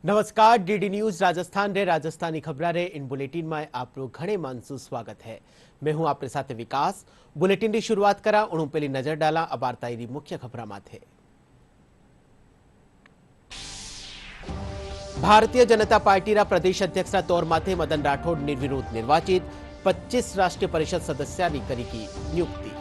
नमस्कार DD news Rajasthan रे राजस्थानी खबरा रे इन बुलेटिन में आपरो घणे मानसू स्वागत है। मैं हूं आपरे साथ विकास। बुलेटिन की शुरुआत करा उणु पहली नजर डाला अबारताई री मुख्य खबरा माथे। भारतीय जनता पार्टी रा प्रदेश अध्यक्ष रा तौर माथे मदन राठौड़ निर्विरोध निर्वाचित। 25 राष्ट्रीय परिषद सदस्यानी करी की नियुक्ति।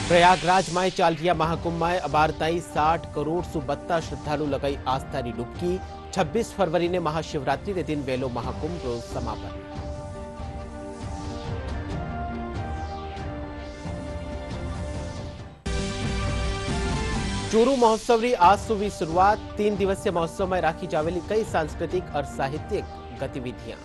प्रयागराज में चाल रहा महाकुंभ में अबारताई 60 करोड़ सु बत्ता श्रद्धालु लगाई आस्था की डुबकी। 26 फरवरी ने महाशिवरात्रि के दिन वेलो महाकुंभ रो समापन। चूरू महोत्सव री आज सुबह शुरुआत। 3 दिवसीय महोत्सव में राखी जावेली कई सांस्कृतिक और साहित्यिक गतिविधियां।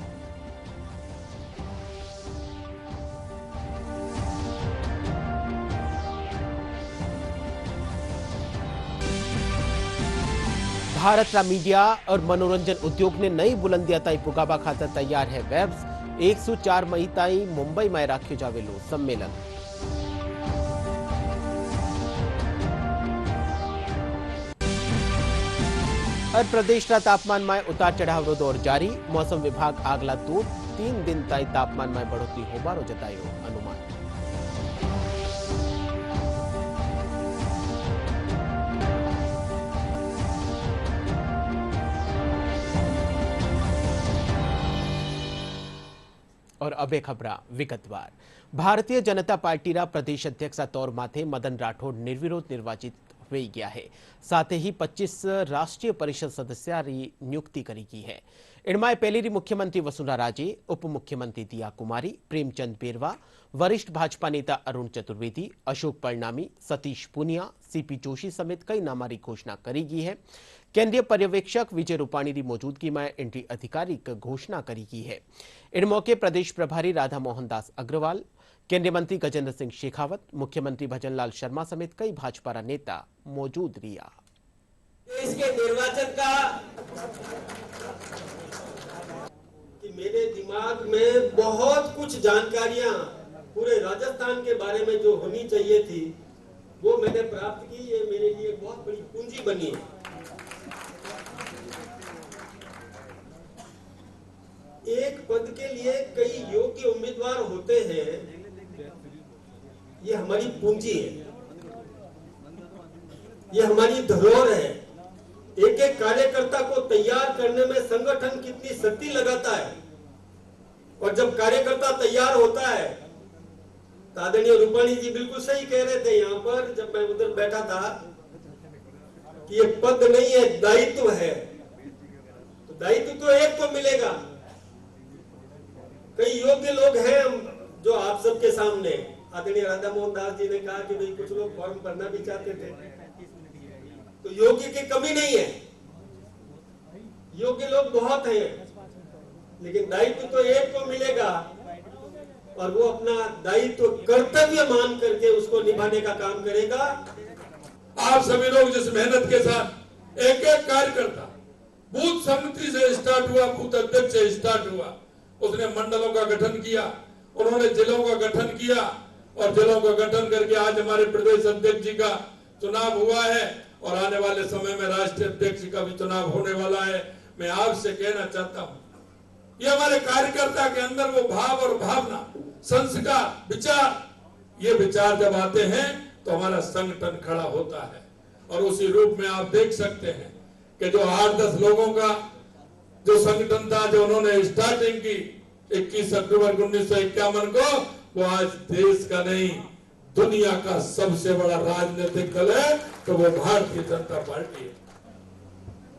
भारत रा मीडिया और मनोरंजन उद्योग ने नई बुलंदियां ताई पुगाबा खातर तैयार है वेब्स। 104 मई ताई मुंबई में राख्यो जावेलो सम्मेलन। और प्रदेश रा तापमान में उतार चढ़ाव रो दौर जारी। मौसम विभाग आगला 2-3 दिन ताई तापमान में बढ़ोतरी होबारो जतायो अनुमान। और अबे खबरा विगतवार। भारतीय जनता पार्टी रा प्रदेश अध्यक्ष तौर माथे मदन राठौड़ निर्विरोध निर्वाचित हो गया है। साथ ही 25 राष्ट्रीय परिषद सदस्य नियुक्ति करी गई है। इनमें पहली री मुख्यमंत्री वसुंधरा राजे, उप मुख्यमंत्री दिया कुमारी, प्रेमचंद पेरवा, वरिष्ठ भाजपा नेता अरुण चतुर्वेदी, अशोक परनामी, सतीश पूनिया, सीपी जोशी समेत कई नामां की घोषणा करी गई है। केंद्रीय पर्यवेक्षक विजय रूपाणी की मौजूदगी में इनकी आधिकारिक घोषणा करी गई है। इन मौके प्रदेश प्रभारी राधा मोहन दास अग्रवाल, केंद्रीय मंत्री गजेंद्र सिंह शेखावत, मुख्यमंत्री भजनलाल शर्मा समेत कई भाजपा नेता मौजूद रिया। देश के निर्वाचन का कि मेरे दिमाग में बहुत कुछ जानकारियां पूरे राजस्थान के बारे में जो होनी चाहिए थी वो मैंने प्राप्त की। ये मेरे लिए बहुत बड़ी पूंजी बनी है। एक पद के लिए कई योग्य उम्मीदवार होते हैं, ये हमारी पूंजी है, ये हमारी धरोहर है। एक एक कार्यकर्ता को तैयार करने में संगठन कितनी शक्ति लगाता है, और जब कार्यकर्ता तैयार होता है, आदरणीय रूपाणी जी बिल्कुल सही कह रहे थे यहाँ पर जब मैं उधर बैठा था कि ये पद नहीं है, दायित्व है। तो दायित्व तो एक को मिलेगा। कई योग्य लोग हैं जो आप सबके सामने। आदरणीय राधा मोहन दास जी ने कहा कि भाई कुछ लोग फॉर्म भरना भी चाहते थे, तो योग्य की कमी नहीं है, योग्य लोग बहुत हैं, लेकिन दायित्व तो एक को मिलेगा और वो अपना दायित्व कर्तव्य मान करके उसको निभाने का काम करेगा। आप सभी लोग जिस मेहनत के साथ एक एक कार्यकर्ता बूथ समिति से स्टार्ट हुआ, बूथ अध्यक्ष से स्टार्ट हुआ, उसने मंडलों का गठन किया, उन्होंने जिलों का गठन किया और जिलों का गठन करके आज हमारे प्रदेश अध्यक्ष जी का चुनाव हुआ है और आने वाले समय में राष्ट्रीय अध्यक्ष का भी चुनाव होने वाला है। मैं आपसे कहना चाहता हूं, ये हमारे कार्यकर्ता के अंदर वो भाव और भावना, संस्कार, विचार, ये विचार जब आते हैं तो हमारा संगठन खड़ा होता है। और उसी रूप में आप देख सकते हैं कि जो 8-10 लोगों का जो संगठन था, जो उन्होंने स्टार्टिंग की 21 अक्टूबर 1951 को, वो आज देश का नहीं दुनिया का सबसे बड़ा राजनीतिक दल है, तो वो भारतीय जनता पार्टी है।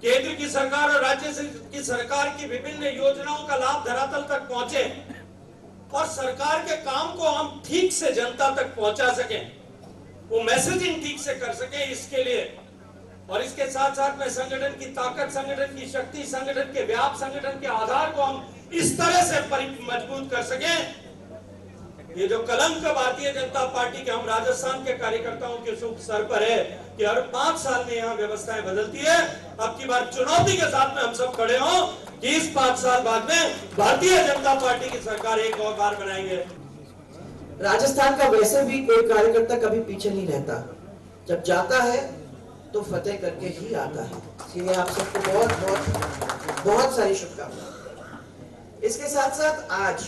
केंद्र की सरकार और राज्य की सरकार की विभिन्न योजनाओं का लाभ धरातल तक पहुंचे और सरकार के काम को हम ठीक से जनता तक पहुंचा सकें, वो मैसेजिंग ठीक से कर सके, इसके लिए और इसके साथ साथ में संगठन की ताकत, संगठन की शक्ति, संगठन के व्याप, संगठन के आधार को हम इस तरह से मजबूत कर सकें। ये जो कलंक भारतीय जनता पार्टी के हम राजस्थान के कार्यकर्ताओं के शुभ सर पर है कि हर 5 साल में यहाँ व्यवस्थाएं बदलती है। अब की बार चुनौती के साथ में हम सब खड़े हों कि इस 5 साल बाद में भारतीय जनता पार्टी की सरकार एक और बार बनाएंगे। राजस्थान का वैसे भी कोई कार्यकर्ता कभी पीछे नहीं रहता, जब जाता है तो फतेह करके ही आता है। इसलिए आप सबको बहुत बहुत बहुत सारी शुभकामनाएं। इसके साथ साथ आज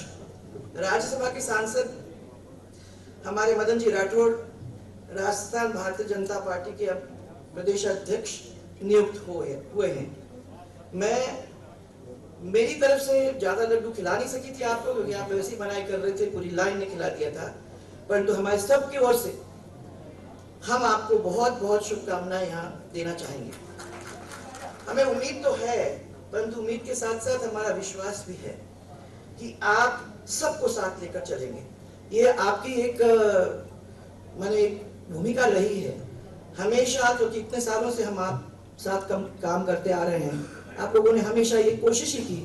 राज्यसभा के सांसद हमारे मदन जी राठौड़ राजस्थान भारतीय जनता पार्टी के अब प्रदेश अध्यक्ष नियुक्त हुए हैं। मैं मेरी तरफ से ज्यादा लड्डू खिला नहीं सकी थी आपको, क्योंकि आप वैसे ही मनाई कर रहे थे, पूरी लाइन ने खिला दिया था, परंतु हमारे सब की ओर से हम आपको बहुत बहुत शुभकामनाएं यहाँ देना चाहेंगे। हमें उम्मीद तो है, परंतु उम्मीद के साथ साथ हमारा विश्वास भी है कि आप सबको साथ लेकर चलेंगे। ये आपकी एक माने भूमिका रही है हमेशा, क्योंकि इतने सालों से हम आप साथ काम करते आ रहे हैं। आप लोगों ने हमेशा ये कोशिश ही की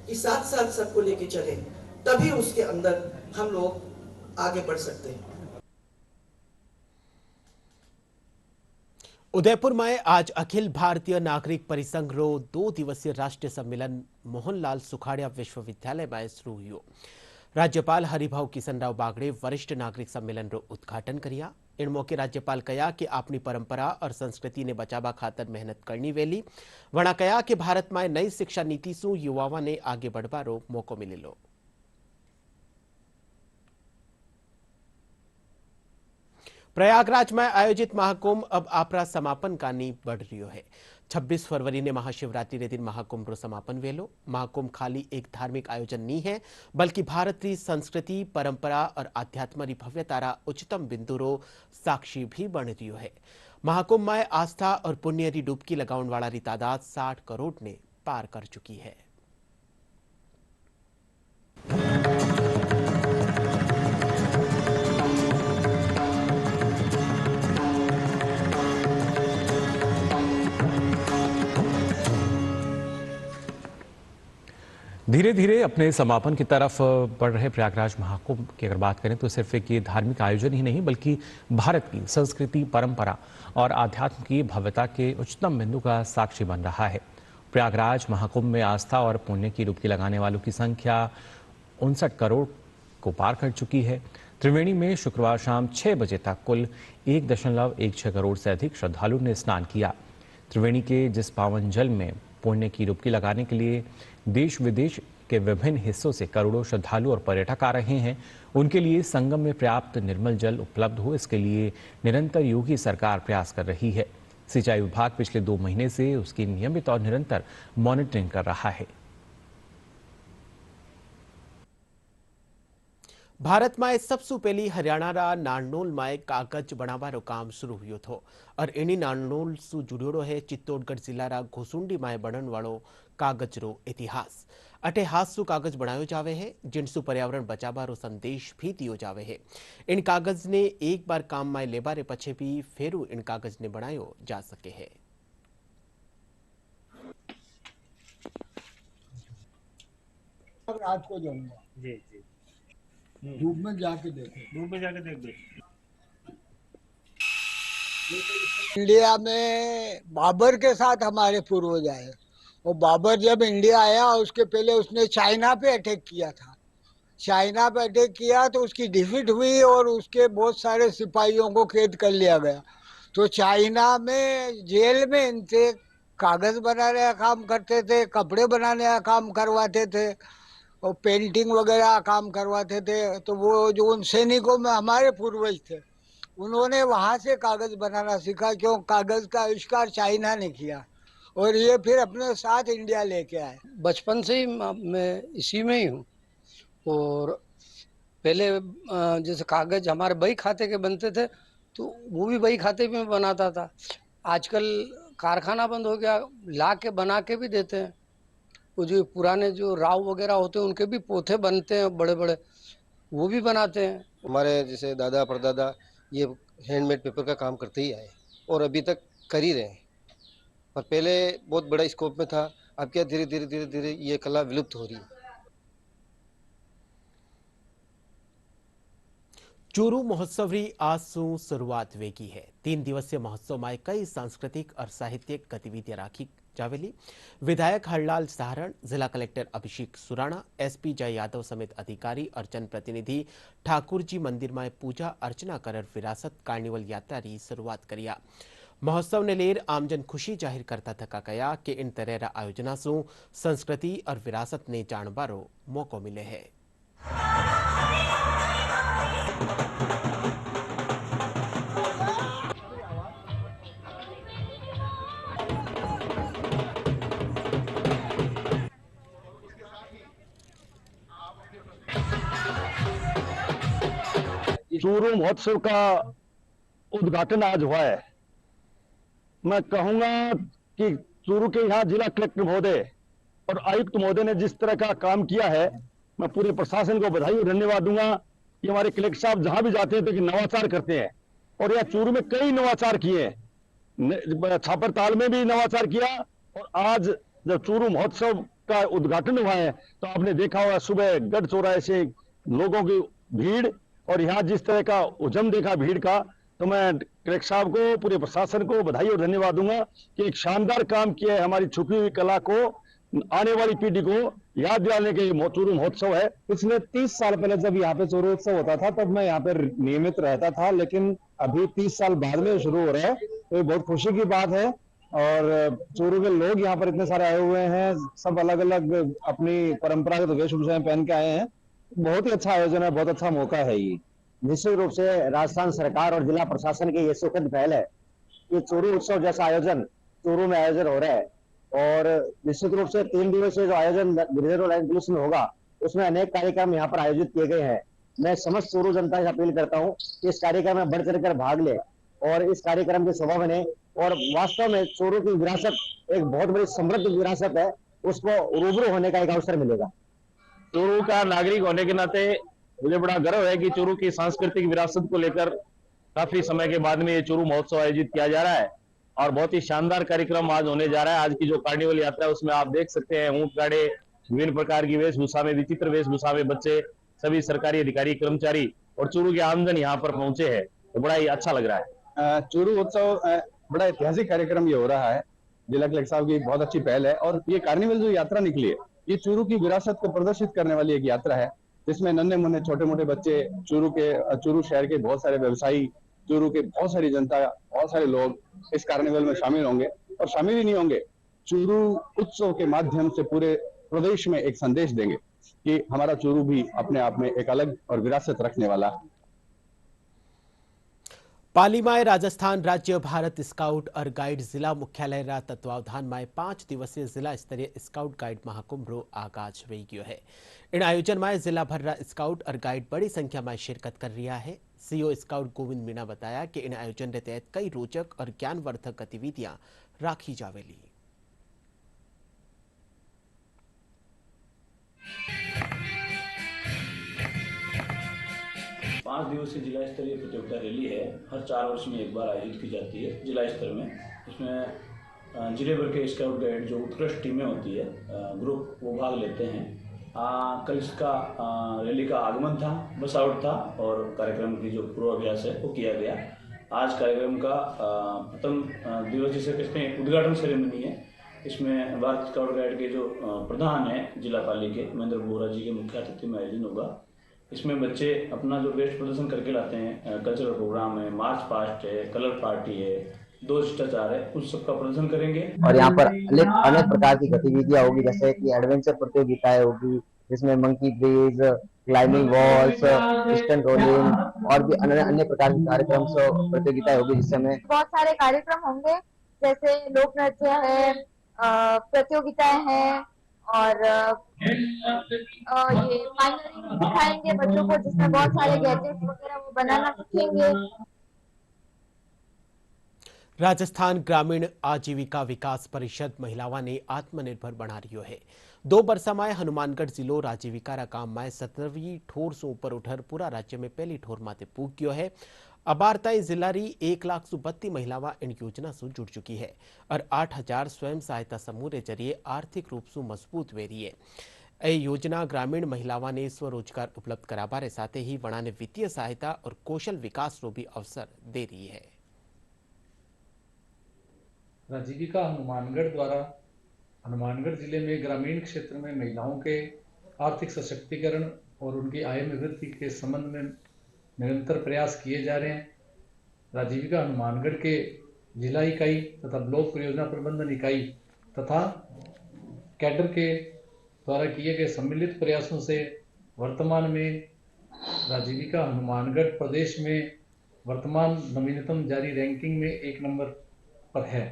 कि साथ साथ सबको लेके चलें, तभी उसके अंदर हम लोग आगे बढ़ सकते हैं। उदयपुर में आज अखिल भारतीय नागरिक परिसंघ रो 2 दिवसीय राष्ट्रीय सम्मेलन मोहनलाल सुखाड़िया विश्वविद्यालय में शुरू हुयो। राज्यपाल हरिभाऊ किशनराव बागड़े वरिष्ठ नागरिक सम्मेलन रो उद्घाटन करिया। इन मौके राज्यपाल कया कि अपनी परंपरा और संस्कृति ने बचावा खातर मेहनत करनी वेली। वणा कया कि भारत में नई शिक्षा नीति सु युवाओं ने आगे बढ़वारो मौको मिलेलो। प्रयागराज में आयोजित महाकुंभ अब आपरा समापन का नींव बढ़ रही है। 26 फरवरी ने महाशिवरात्रि रे दिन महाकुंभ रो समापन वेलो। महाकुंभ खाली एक धार्मिक आयोजन नहीं है, बल्कि भारतीय संस्कृति, परंपरा और आध्यात्म री भव्यतारा उच्चतम बिंदु रो साक्षी भी बन रही है। महाकुंभ में आस्था और पुण्य री डुबकी लगाउन वाला री तादाद 60 करोड़ ने पार कर चुकी है। धीरे धीरे अपने समापन की तरफ बढ़ रहे प्रयागराज महाकुंभ की अगर बात करें तो सिर्फ एक ये धार्मिक आयोजन ही नहीं, बल्कि भारत की संस्कृति, परंपरा और आध्यात्म की भव्यता के उच्चतम बिंदु का साक्षी बन रहा है। प्रयागराज महाकुंभ में आस्था और पुण्य की डुबकी लगाने वालों की संख्या 59 करोड़ को पार कर चुकी है। त्रिवेणी में शुक्रवार शाम 6 बजे तक कुल 1.16 करोड़ से अधिक श्रद्धालुओं ने स्नान किया। त्रिवेणी के जिस पावन जल में पुण्य की डुबकी लगाने के लिए देश विदेश के विभिन्न हिस्सों से करोड़ों श्रद्धालु और पर्यटक आ रहे हैं, उनके लिए संगम में पर्याप्त निर्मल जल उपलब्ध हो, इसके लिए निरंतर योगी सरकार प्रयास कर रही है। सिंचाई विभाग पिछले 2 महीने से उसकी नियमित और निरंतर मॉनिटरिंग कर रहा है। भारत में सबसे पहली हरियाणा रा नारनौल में कागज बनावारो काम शुरू हुयो थो और इन्हीं नारनौल सु जुड़ियोड़ो है चित्तौड़गढ़ जिला रा घोसुंडी में बनन वालो कागज रो इतिहास। अटे हाथ सु कागज बनायो जावे है, जिनसु पर्यावरण बचावारो संदेश भी दियो जावे है। इन कागज ने एक बार काम में लेबारे पछे भी फेरू इन कागज ने बनायो जा सके है। रात को जाऊंगा जी धूप में जाके देखो। इंडिया में बाबर के साथ हमारे पूर्वज आए और बाबर जब इंडिया आया उसके पहले उसने चाइना पे अटैक किया था। चाइना पे अटैक किया तो उसकी डिफीट हुई और उसके बहुत सारे सिपाहियों को कैद कर लिया गया। तो चाइना में जेल में इनसे कागज बनाने का काम करते थे, कपड़े बनाने का काम करवाते थे और पेंटिंग वगैरह काम करवाते थे। तो वो जो उन सैनिकों में हमारे पूर्वज थे, उन्होंने वहां से कागज बनाना सीखा, क्यों कागज का आविष्कार चाइना ने किया और ये फिर अपने साथ इंडिया लेके आए। बचपन से ही मैं इसी में ही हूँ और पहले जैसे कागज हमारे बही खाते के बनते थे तो वो भी बही खाते में बनाता था। आजकल कारखाना बंद हो गया, ला के बना के भी देते हैं। वो जो पुराने जो राव वगैरह होते हैं उनके भी पोथे बनते हैं बड़े बड़े, वो भी बनाते हैं। हमारे जैसे दादा परदादा ये हैंडमेड पेपर का काम करते ही आए और अभी तक कर ही रहे हैं, पर पहले बहुत बड़ा स्कोप में था। अब क्या धीरे धीरे धीरे धीरे ये कला विलुप्त हो रही है। चूरू महोत्सव री आज सु शुरुआत वेगी है। 3 दिवसीय महोत्सव में कई सांस्कृतिक और साहित्यिक गतिविधियां जावेली। विधायक हरलाल सहारण, जिला कलेक्टर अभिषेक सुराणा, एसपी जय यादव समेत अधिकारी और जनप्रतिनिधि ठाकुर जी मंदिर में पूजा अर्चना कर विरासत कार्निवल यात्रा की शुरुआत करिया। महोत्सव ने लेर आमजन खुशी जाहिर करता थका कया कि इन तरह आयोजना से संस्कृति और विरासत ने जानबारो मौको मिले है। चूरू महोत्सव का उद्घाटन आज हुआ है। मैं कहूंगा कि चूरू के यहाँ जिला कलेक्टर महोदय और आयुक्त महोदय ने जिस तरह का काम किया है, मैं पूरे प्रशासन को बधाई और धन्यवाद दूंगा कि हमारे कलेक्टर साहब जहां भी जाते हैं तो नवाचार करते हैं और यह चूरू में कई नवाचार किए हैं। छापरताल में भी नवाचार किया और आज जब चूरू महोत्सव का उद्घाटन हुआ है तो आपने देखा होगा सुबह गढ़ चौराहे से लोगों की भीड़ और यहाँ जिस तरह का उजम देखा भीड़ का, तो मैं कलेक्टर साहब को, पूरे प्रशासन को बधाई और धन्यवाद दूंगा कि एक शानदार काम किया है। हमारी छुपी हुई कला को आने वाली पीढ़ी को याद दिलाने के चूरू महोत्सव है। पिछले 30 साल पहले जब यहाँ पे चूरू उत्सव होता था तब मैं यहाँ पे नियमित रहता था, लेकिन अभी 30 साल बाद में शुरू हो रहा है तो ये बहुत खुशी की बात है। और चूरू के लोग यहाँ पर इतने सारे आए हुए हैं, सब अलग अलग अपनी परंपरागत वेशभूषाएं पहन के आए हैं। बहुत ही अच्छा आयोजन है, बहुत अच्छा मौका है ये। निश्चित रूप से राजस्थान सरकार और जिला प्रशासन की ये सुखद पहल है कि चूरू उत्सव जैसा आयोजन चूरू में आयोजन हो रहा है और निश्चित रूप से 3 दिवसीय जो आयोजन गिरिजन लाइन पुलिस में होगा उसमें अनेक कार्यक्रम यहाँ पर आयोजित किए गए हैं। मैं समस्त चूरू जनता से अपील करता हूँ कि इस कार्यक्रम में बढ़ चढ़कर भाग ले और इस कार्यक्रम की शोभा बने और वास्तव में चूरू की विरासत एक बहुत बड़ी समृद्ध विरासत है, उसको रूबरू होने का एक अवसर मिलेगा। चूरू का नागरिक होने के नाते मुझे बड़ा गर्व है कि चूरू की सांस्कृतिक विरासत को लेकर काफी समय के बाद में ये चूरू महोत्सव आयोजित किया जा रहा है और बहुत ही शानदार कार्यक्रम आज होने जा रहा है। आज की जो कार्निवल यात्रा है उसमें आप देख सकते हैं ऊंट गाड़े, विभिन्न प्रकार की वेशभूषा में, विचित्र वेशभूषा में बच्चे, सभी सरकारी अधिकारी, कर्मचारी और चूरू के आमजन यहाँ पर पहुंचे हैं, तो बड़ा ही अच्छा लग रहा है। चूरू उत्सव बड़ा ऐतिहासिक कार्यक्रम ये हो रहा है। जिला कलेक्टर साहब की बहुत अच्छी पहल है और ये कार्निवल जो यात्रा निकली है ये चूरू की विरासत को प्रदर्शित करने वाली एक यात्रा है, जिसमें नन्हे मुन्ने छोटे मोटे बच्चे, चूरू शहर के बहुत सारे व्यवसायी, चूरू के बहुत सारी जनता, बहुत सारे लोग इस कार्निवल में शामिल होंगे और शामिल ही नहीं होंगे, चूरू उत्सव के माध्यम से पूरे प्रदेश में एक संदेश देंगे कि हमारा चूरू भी अपने आप में एक अलग और विरासत रखने वाला है। पालीमाय राजस्थान राज्य भारत स्काउट और गाइड जिला मुख्यालय रा तत्वावधान में 5 दिवसीय जिला स्तरीय स्काउट गाइड महाकुंभ रो आगाज हुई गयो है। इन आयोजन में जिला भर रा स्काउट और गाइड बड़ी संख्या में शिरकत कर रहा है। सीओ स्काउट गोविंद मीणा बताया कि इन आयोजन के तहत कई रोचक और ज्ञानवर्धक गतिविधियां राखी जावेली। 5 दिवसीय जिला स्तरीय प्रतियोगिता रैली है, हर 4 वर्ष में एक बार आयोजित की जाती है जिला स्तर में। इसमें जिले भर के स्काउट गाइड जो उत्कृष्ट टीमें होती है, ग्रुप, वो भाग लेते हैं। कल इसका रैली का आगमन था, बस आउट था और कार्यक्रम की जो पूर्वाभ्यास है वो किया गया। आज कार्यक्रम का प्रथम दिवस जिसे कहते हैं उद्घाटन सेरेमनी है। इसमें भारत स्काउट गाइड के जो प्रधान है जिला पाली के महेंद्र बोरा जी के मुख्य अतिथि में आयोजन होगा। इसमें बच्चे अपना जो बेस्ट प्रदर्शन करके लाते हैं, कल्चरल प्रोग्राम है, मार्च पास्ट है, कलर पार्टी है, 2 शिष्टाचार है, उस सब का प्रदर्शन करेंगे। और यहाँ पर अनेक प्रकार की गतिविधियां होगी, जैसे कि एडवेंचर प्रतियोगिताएं होगी जिसमें monkey bridge, climbing walls, stunt rolling और भी अन्य प्रकार के कार्यक्रम प्रतियोगिताएं होगी। जिससे हमें बहुत सारे कार्यक्रम होंगे, जैसे लोक नृत्य है, प्रतियोगिताएं हैं और ये फाइनलिंग दिखाएंगे बच्चों को, जिसमें बहुत सारे गैजेट्स वगैरह वो बनाना सीखेंगे। राजस्थान ग्रामीण आजीविका विकास परिषद महिलाओं ने आत्मनिर्भर बना रही है। 2 वर्षा में हनुमानगढ़ जिलो आजीविका रा काम में 17वीं ठोर से ऊपर उठर पूरा राज्य में पहली ठोर माते पूग गयो है। अबार ताई जिला री 1,32 महिलावां इन योजना से जुड़ चुकी है और 8,000 स्वयं सहायता समूह के जरिए आर्थिक रूप से मजबूत वे रही है। यह योजना ग्रामीण महिलावां ने स्वरोजगार उपलब्ध कराबारे साथ ही वणा ने वित्तीय सहायता और कौशल विकास रो भी अवसर दे रही है। आजीविका हनुमानगढ़ द्वारा हनुमानगढ़ जिले में ग्रामीण क्षेत्र में महिलाओं के आर्थिक सशक्तिकरण और उनकी आय में वृद्धि के संबंध में निरंतर प्रयास किए जा रहे हैं। राजीविका हनुमानगढ़ के जिला इकाई तथा ब्लॉक परियोजना प्रबंधन इकाई तथा कैडर के द्वारा किए गए सम्मिलित प्रयासों से वर्तमान में राजीविका हनुमानगढ़ प्रदेश में वर्तमान नवीनतम जारी रैंकिंग में 1 नंबर पर है।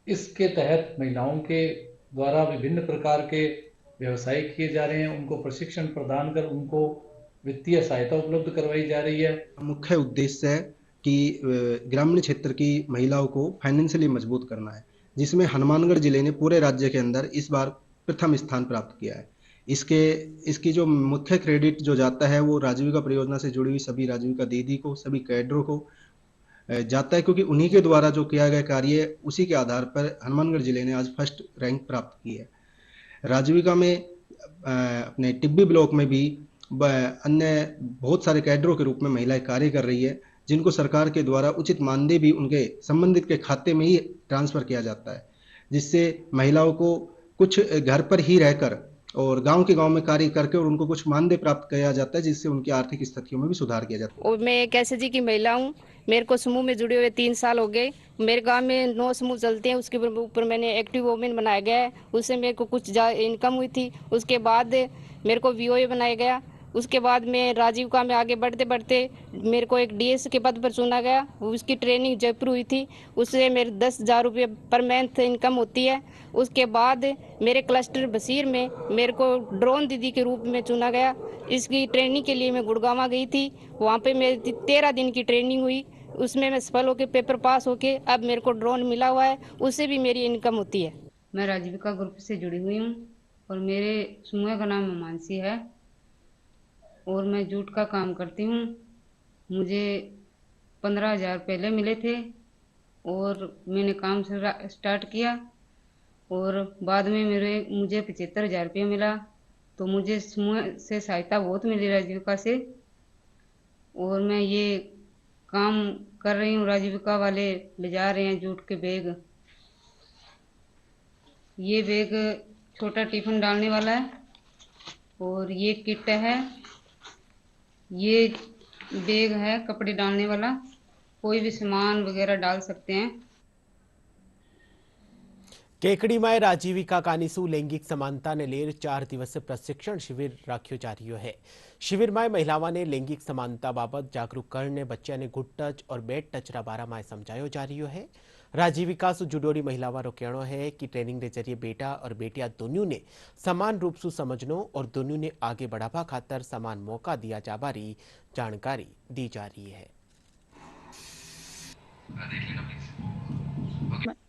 इसके तहत महिलाओं के द्वारा विभिन्न प्रकार के व्यवसाय किए जा रहे हैं, उनको प्रशिक्षण प्रदान कर उनको वित्तीय सहायता उपलब्ध करवाई जा रही है। मुख्य उद्देश्य है कि ग्रामीण क्षेत्र की महिलाओं को फाइनेंशियली मजबूत करना है, जिसमें हनुमानगढ़ जिले ने पूरे राज्य के अंदर इस बार प्रथम स्थान प्राप्त किया है। इसकी जो मुख्य क्रेडिट जो जाता है वो राजीविका परियोजना से जुड़ी हुई सभी राजीविका दीदी को, सभी कैडरों को जाता है, क्योंकि उन्हीं के द्वारा जो किया गया कार्य उसी के आधार पर हनुमानगढ़ जिले ने आज फर्स्ट रैंक प्राप्त की है। राजीविका में अपने टिब्बी ब्लॉक में भी अन्य बहुत सारे कैडरों के रूप में महिलाएं कार्य कर रही है, जिनको सरकार के द्वारा उचित मानदेय भी उनके संबंधित के खाते में ही ट्रांसफर किया जाता है, जिससे महिलाओं को कुछ घर पर ही रहकर और गांव के गांव में कार्य करके और उनको कुछ मानदेय प्राप्त किया जाता है, जिससे उनकी आर्थिक स्थितियों में भी सुधार किया जाता है। और मैं एक SHG की महिला हूँ। मेरे को समूह में जुड़े हुए 3 साल हो गए। मेरे गांव में 9 समूह चलते हैं, उसके ऊपर मैंने एक्टिव वोमेन बनाया गया है। उससे मेरे को कुछ इनकम हुई थी। उसके बाद मेरे को VOA बनाया गया। उसके बाद मैं राजीविका में आगे बढ़ते बढ़ते मेरे को एक DS के पद पर चुना गया। उसकी ट्रेनिंग जयपुर हुई थी, उससे मेरे 10,000 रुपये पर मंथ इनकम होती है। उसके बाद मेरे क्लस्टर बसीर में मेरे को ड्रोन दीदी के रूप में चुना गया। इसकी ट्रेनिंग के लिए मैं गुड़गांव गई थी, वहाँ पे मेरी 13 दिन की ट्रेनिंग हुई। उसमें मैं सफल होकर पेपर पास होके अब मेरे को ड्रोन मिला हुआ है, उससे भी मेरी इनकम होती है। मैं राजीविका ग्रुप से जुड़ी हुई हूँ और मेरे समूह का नाम मानसी है और मैं जूट का काम करती हूँ। मुझे 15,000 पहले मिले थे और मैंने काम स्टार्ट किया और बाद में मुझे 75,000 रुपये मिला। तो मुझे समूह से सहायता बहुत मिली राजीविका से और मैं ये काम कर रही हूँ। राजीविका वाले ले जा रहे हैं जूट के बैग। ये बैग छोटा टिफिन डालने वाला है और ये किट है। ये बैग है कपड़े डालने वाला, कोई भी सामान वगैरह डाल सकते हैं। केकड़ीमाय राजीविका कानिसु लैंगिक समानता ने लेर 4 दिवसीय प्रशिक्षण शिविर राख्यो जा रह्यो है। शिविर में महिलाओं ने लैंगिक समानता बाबत जागरूक करने बच्चा ने गुड टच और बैड टच रा बारा में समझायो जा रह्यो है। राजीविका सु जुड़ोड़ी महिलाओं रो कहनो है कि ट्रेनिंग के जरिए बेटा और बेटिया दोनों ने समान रूप से समझनो और दोनों ने आगे बढ़ावा खातर समान मौका दिया जाबारी जानकारी दी जा रही है।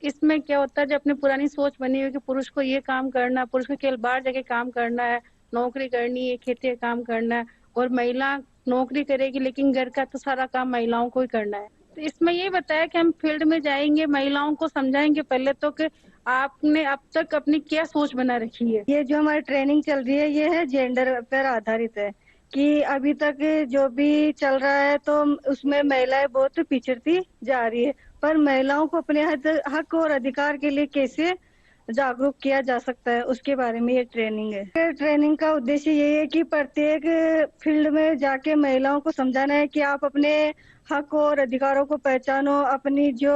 इसमें क्या होता है, जो अपनी पुरानी सोच बनी हुई कि पुरुष को ये काम करना, पुरुष को केवल बाहर जाके काम करना है, नौकरी करनी है, खेती का काम करना है और महिला नौकरी करेगी लेकिन घर का तो सारा काम महिलाओं को ही करना है। तो इसमें ये बताया कि हम फील्ड में जाएंगे, महिलाओं को समझाएंगे पहले तो कि आपने अब तक अपनी क्या सोच बना रखी है। ये जो हमारी ट्रेनिंग चल रही है ये है जेंडर पर आधारित है कि अभी तक जो भी चल रहा है तो उसमें महिलाएं बहुत पिछड़ती जा रही है, पर महिलाओं को अपने हक और अधिकार के लिए कैसे जागरूक किया जा सकता है उसके बारे में ये ट्रेनिंग है। ट्रेनिंग का उद्देश्य ये है कि प्रत्येक फील्ड में जाके महिलाओं को समझाना है कि आप अपने हक और अधिकारों को पहचानो, अपनी जो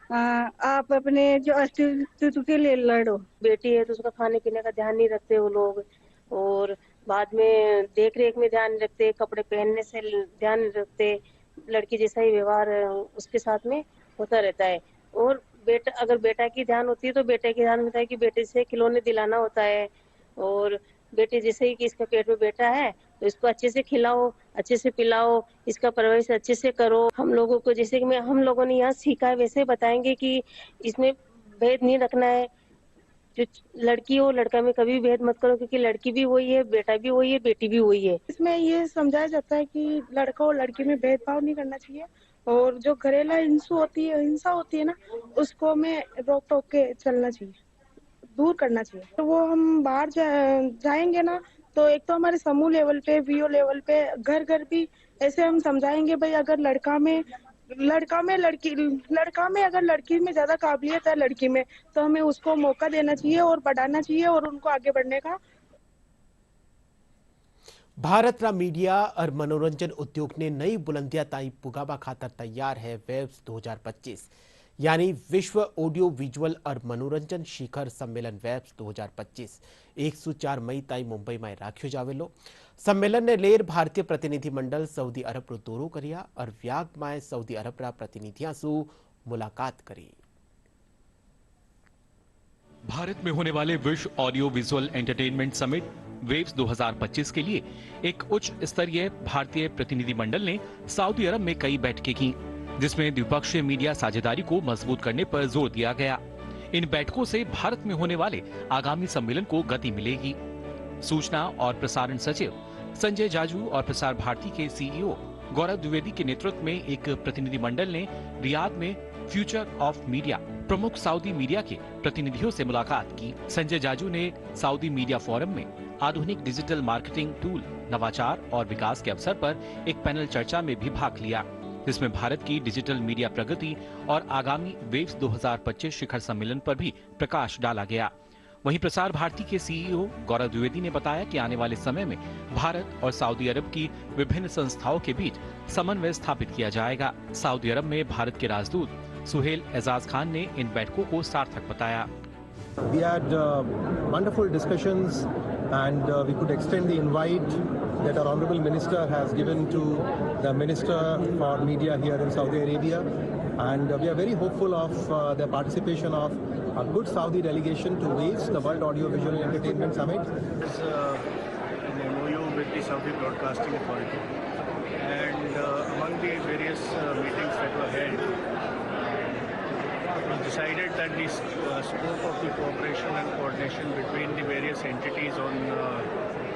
आप अपने जो अस्तित्व के लिए लड़ो। बेटी है तो उसका खाने पीने का ध्यान नहीं रखते वो लोग और बाद में देख रेख में ध्यान नहीं रखते, कपड़े पहनने से ध्यान नहीं रखते, लड़की जैसा ही व्यवहार उसके साथ में होता रहता है। और बेटा अगर बेटा की ध्यान होती है तो बेटे की ध्यान होता है कि बेटे से खिलौने दिलाना होता है और बेटे जैसे ही कि इसका पेट में बेटा है तो इसको अच्छे से खिलाओ, अच्छे से पिलाओ, इसका परवरिश अच्छे से करो। हम लोगों को जैसे कि हम लोगों ने यहाँ सीखा है वैसे बताएंगे कि इसमें भेद नहीं रखना है, जो लड़की हो लड़का में कभी भेद मत करो क्योंकि लड़की भी वही है, बेटा भी वही है, बेटी भी वही है। इसमें ये समझाया जाता है कि लड़का और लड़की में भेदभाव नहीं करना चाहिए और जो घरेलू हिंसा होती है ना उसको हमें रोक टोक के चलना चाहिए, दूर करना चाहिए। तो वो हम बाहर जाएंगे ना तो एक तो हमारे समूह लेवल पे, VO लेवल पे, घर घर भी ऐसे हम समझाएंगे भाई अगर लड़का में लड़का में अगर लड़की में ज्यादा काबिलियत है लड़की में, तो हमें उसको मौका देना चाहिए और बढ़ाना चाहिए और उनको आगे बढ़ने का। भारत मीडिया और मनोरंजन उद्योग ने नई बुलंदियां ताईं पुगावा खातर तैयार है वेव्स 2025 यानी विश्व ऑडियो विजुअल और मनोरंजन शिखर सम्मेलन वेव्स 2025 104 मई ताईं मुंबई में राख्यो जावेलो। सम्मेलन ने लेर भारतीय प्रतिनिधि मंडल सऊदी अरब रो दौरो कर्या और व्याग में सऊदी अरब रा प्रतिनिधियां सु मुलाकात करी। भारत में होने वाले विश्व audio visual entertainment summit waves 2025 के लिए एक उच्च स्तरीय भारतीय प्रतिनिधिमंडल ने सऊदी अरब में कई बैठकें की, जिसमें द्विपक्षीय मीडिया साझेदारी को मजबूत करने पर जोर दिया गया। इन बैठकों से भारत में होने वाले आगामी सम्मेलन को गति मिलेगी। सूचना और प्रसारण सचिव संजय जाजू और प्रसार भारती के सीईओ गौरव द्विवेदी के नेतृत्व में एक प्रतिनिधिमंडल ने रियाद में फ्यूचर ऑफ मीडिया प्रमुख सऊदी मीडिया के प्रतिनिधियों से मुलाकात की। संजय जाजू ने सऊदी मीडिया फोरम में आधुनिक डिजिटल मार्केटिंग टूल, नवाचार और विकास के अवसर पर एक पैनल चर्चा में भी भाग लिया, जिसमें भारत की डिजिटल मीडिया प्रगति और आगामी वेव्स 2025 शिखर सम्मेलन पर भी प्रकाश डाला गया। वहीं प्रसार भारती के सीईओ गौरव द्विवेदी ने बताया कि आने वाले समय में भारत और सऊदी अरब की विभिन्न संस्थाओं के बीच समन्वय स्थापित किया जाएगा। सऊदी अरब में भारत के राजदूत सुहेल एजाज खान ने इन बैठकों को सार्थक बताया। We had wonderful discussions and we could extend the invite that our Honorable Minister has given to the Minister for Media here in Saudi Arabia, and we are very hopeful of the participation of a good Saudi delegation to WAVES, the World Audio Visual Entertainment Summit. It's an MOU with the Saudi Broadcasting Authority, and among the various meetings that were held, it was decided that the scope of the cooperation and coordination between the various entities on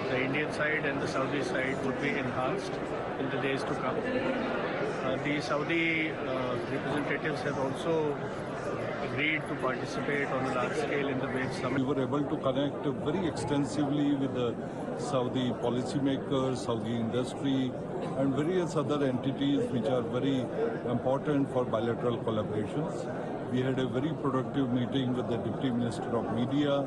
the Indian side and the Saudi side would be enhanced in the days to come. The Saudi representatives have also agreed to participate on a large scale in the WAVES summit. We were able to connect very extensively with the Saudi policymakers, Saudi industry, and various other entities which are very important for bilateral collaborations. We had a very productive meeting with the Deputy Minister of Media,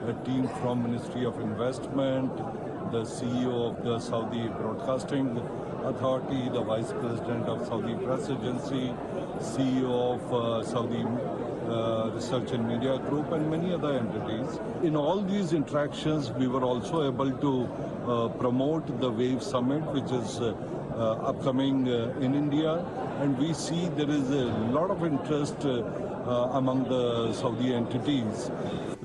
a team from Ministry of Investment, the CEO of the Saudi Broadcasting Authority, the Vice President of Saudi Press Agency, CEO of Saudi Research and Media Group, and many other entities. In all these interactions, we were also able to promote the WAVE Summit, which is upcoming in India, and we see there is a lot of interest among the Saudi entities.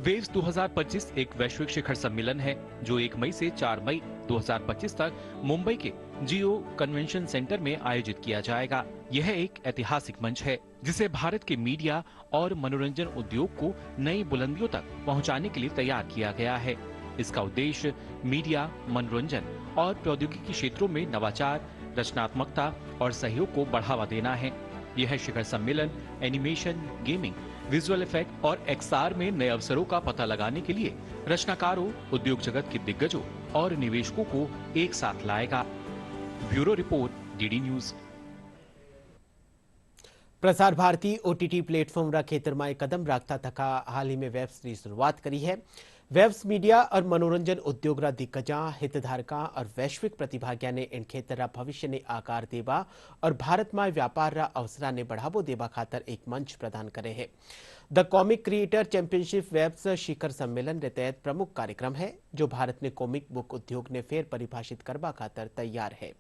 Waves 2025 एक वैश्विक शिखर सम्मेलन है जो 1 मई से 4 मई 2025 तक मुंबई के जियो convention centre में आयोजित किया जाएगा। यह एक ऐतिहासिक मंच है जिसे भारत के मीडिया और मनोरंजन उद्योग को नई बुलंदियों तक पहुंचाने के लिए तैयार किया गया है। इसका उद्देश्य मीडिया, मनोरंजन और प्रौद्योगिकी क्षेत्रों में नवाचार, रचनात्मकता और सहयोग को बढ़ावा देना है। यह शिखर सम्मेलन एनिमेशन, गेमिंग, विजुअल इफेक्ट और XR में नए अवसरों का पता लगाने के लिए रचनाकारों, उद्योग जगत के दिग्गजों और निवेशकों को एक साथ लाएगा। Bureau report, DD news. Prasar Bharati OTT platform रा खेतर में कदम राखता थका हाल ही में वेब्स की शुरुआत करी है। वेब्स मीडिया और मनोरंजन उद्योग रा दिग्गजा, हितधारका और वैश्विक प्रतिभागिया ने इन खेतर रा भविष्य ने आकार देवा और भारत में व्यापार रा अवसरा ने बढ़ावो देवा खातर एक मंच प्रदान करे है। The comic creator championship WAVES शिखर सम्मेलन के तहत प्रमुख कार्यक्रम है जो भारत ने कॉमिक बुक उद्योग ने फेर परिभाषित करवा खातर तैयार है।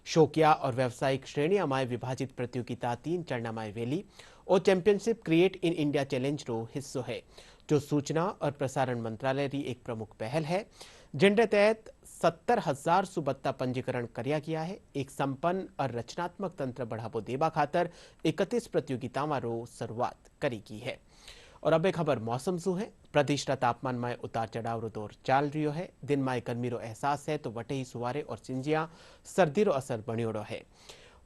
शौकिया और व्यावसायिक श्रेणियां में विभाजित प्रतियोगिता 3 चरणा में वेली और championship create in India challenge रो हिस्सो है जो सूचना और प्रसारण मंत्रालय की एक प्रमुख पहल है जिनके तहत 70,000 सुबत्ता पंजीकरण किया गया है। एक संपन्न और रचनात्मक तंत्र बढ़ावो देवा खातर 31 प्रतियोगिताओं रो शुरुआत करी गई है। और अब एक खबर मौसम शू है। प्रदेश का तापमान में उतार चढ़ाव रो दौर चाल रही है। दिन में गर्मी रो एहसास है तो वटे ही सुवारे और सिंजिया सर्दी रो असर बनियो है।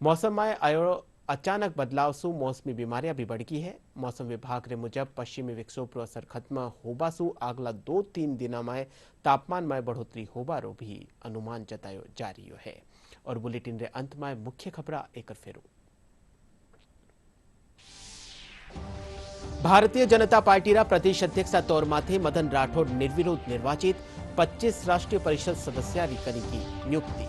मौसम में आयो अचानक बदलाव सु मौसमी बीमारियां भी बढ़ गई है। मौसम विभाग के मुजब पश्चिमी विक्षोभ रो असर खत्म होबा सु अगला 2-3 दिन में तापमान में बढ़ोतरी होबारो भी अनुमान जतायो जा रही है। और बुलेटिन रे अंत में मुख्य खबरा एक फेरो। भारतीय जनता पार्टीના પ્રદેશ અધ્યક્ષા તौर માથે મદન રાઠોડ નિર્વિરોધ નિર્વાચિત 25 રાષ્ટ્રીય પરિષદ સદસ્યાની કરી નિયુક્તિ।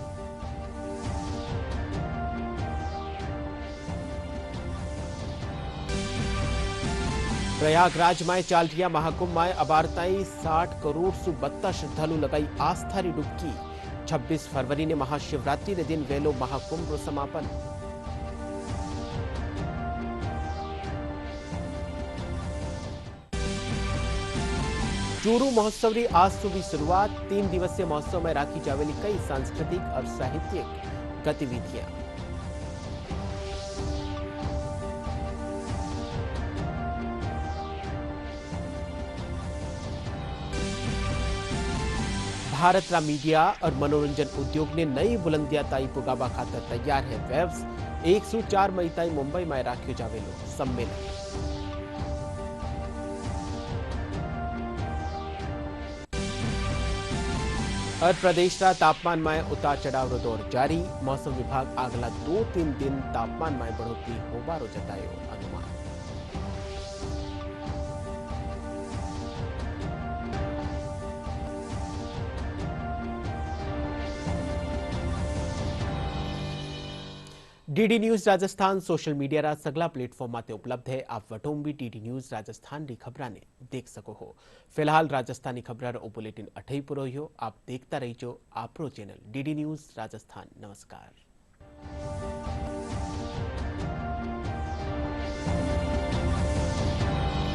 प्रयागराज में चाल रहा महाकुंभ में अबारताई 60 करोड़ सु बत्ता श्रद्धालु लगाई आस्था री डुबकी। 26 फरवरी ने महाशिवरात्रि ने दिन वेलो महाकुंभ रो समापन। चूरू महोत्सव री आज सुबह शुरुआत। 3 दिवसीय महोत्सव में राखी जावेली कई सांस्कृतिक और साहित्यिक गतिविधियां। भारत रा मीडिया और मनोरंजन उद्योग ने नई बुलंदियां ताई पुगावा खातर तैयार है। वेब्स 104 मई ताई मुंबई में राख्यो जावेलो सम्मेलन। और प्रदेश रा तापमान में उतार चढ़ाव रो दौर जारी। मौसम विभाग आगला 2-3 दिन तापमान में बढ़ोतरी होबारो जतायो अनुमान। DD news Rajasthan social media रा सगला प्लेटफॉर्म माते उपलब्ध है। आप वटों भी डीडी न्यूज राजस्थान री खबरा ने देख सको हो। फिलहाल राजस्थानी खबरा रो बुलेटिन अठई पुरो हो। आप देखता रहिजो आपरो चैनल डीडी न्यूज राजस्थान। नमस्कार।